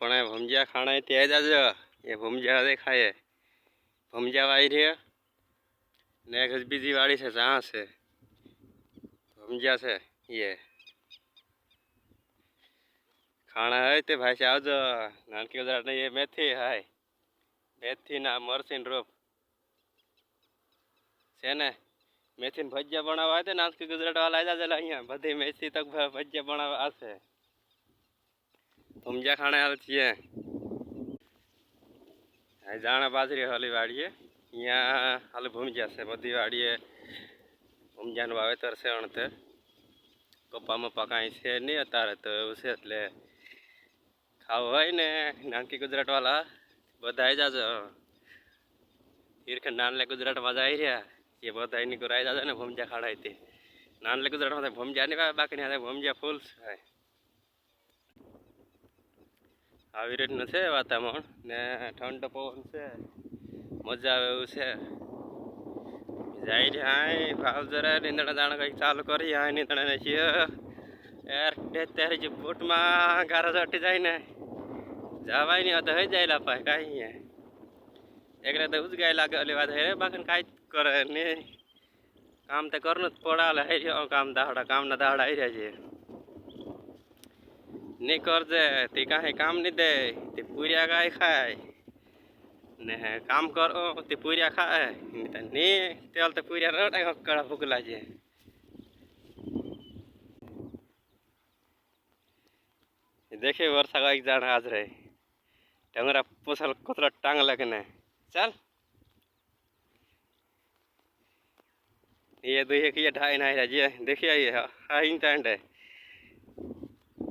આપણે ભમજા ખાણા ત્યાં જાજો એ ભમજા દેખાય ભમજા વાઈ રહ્યા ને એક બીજી વાડી છે જ્યાં છે ભમજા છે ये खाना है ते भाई से आज नानकी गुजरात ये मेथी है मेथी ना मरसी रोप છે ને મેથી ભજીયા બનાવવા હોય તો નાનકી ગુજરાત વાળા આવી જાજે અહીંયા બધી મેથી તક ભજીયા બનાવવા આવશે ભમજા ખાણે હાલ છીએ જાણે બાજરી હાલી વાડીએ અહીંયા હાલ ભમજા છે બધી વાડીએ ભમજાનું વાવેતર છે અણતે કપામાં કાંઈ છે નહીં અત્યારે તો એવું છે એટલે ખાવું હોય ને નાનકી ગુજરાત વાળા બધા આવી જાજો હીરખંડ નાનલે ગુજરાતમાં જાય રહ્યા ये બધા એની કો રાઈ જાજે ને ભમજા ખાડાય તે નાનલે ગુજરાતમાં ભમજા નહીં બાકી નહીં ભમજા ફૂલ છે આવી રીતનું છે વાતાવરણ ને ઠંડો પવન છે મજા આવે એવું છે જાય છે હા ભાવ જરા નીંદણા દાણા કંઈક ચાલુ કરી હા નીંદણા છે યાર ત્યારે જે બોટમાં ગારા ચટી જાય ને જવાય નહીં તો હઈ જાય લાપાય કાંઈ એક રાતે ઉજગાય લાગે ઓલી વાત હે બાકી કાંઈ કરે નહીં કામ તો કરવું જ પડાલે હઈ રહ્યો કામના દાહડા હઈ રહ્યા છે नहीं करजे ते काहे काम नहीं दे ते पूरिया गाय खाए ने काम करो ते पूरिया खाए नहीं तेल तो पूरिया रोटा कड़ा भूकला जे देखे वर्षा का एक जाना आज रहे टंगरा पोसल कोतरा टांग लगने चल ये दो एक ये ढाई ना है देखिए ये हाँ इंटेंड है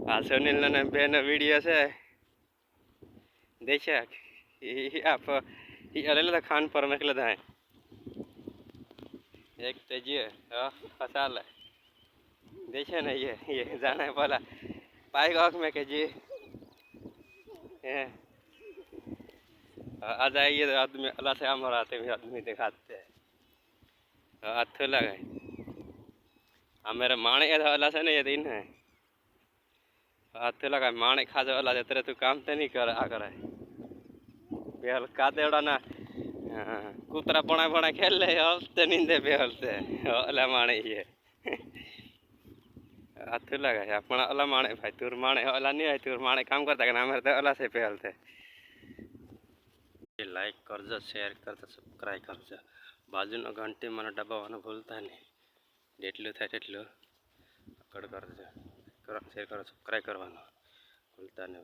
आ सुनील ने बेन वीडियो से देखिए आप ये अलग खान पर में लदा है एक तेजिए फसाल है देखिए ना ये जाना है बोला पाएगा में के जी आ जाइए तो आदमी अल्लाह से हम आते भी आदमी दिखाते हैं हाथ लगा मेरे माने अल्लाह से नहीं दिन है हाथ लगा माने खा जाओ अल्लाह तेरे तू काम तो नहीं कर आ करे बेहल का देवड़ा ना कुतरा पड़ा पड़ा खेल ले हफ्ते नींदे बेहल से अल्लाह माने ये हाथ लगा अपना अल्लाह माने भाई तुर माने अल्लाह नहीं है तुर माने काम करता है हमारे तो अल्लाह से बेहल थे लाइक करजो शेर करजो सब्सक्राइब करजो बाजूनो घंटी मन दबावવાનું ભૂલતા નહીં જેટલું થાય તેટલું આગળ કરજો शेर करो सब्सक्राइब करवानो भूलता नहीं।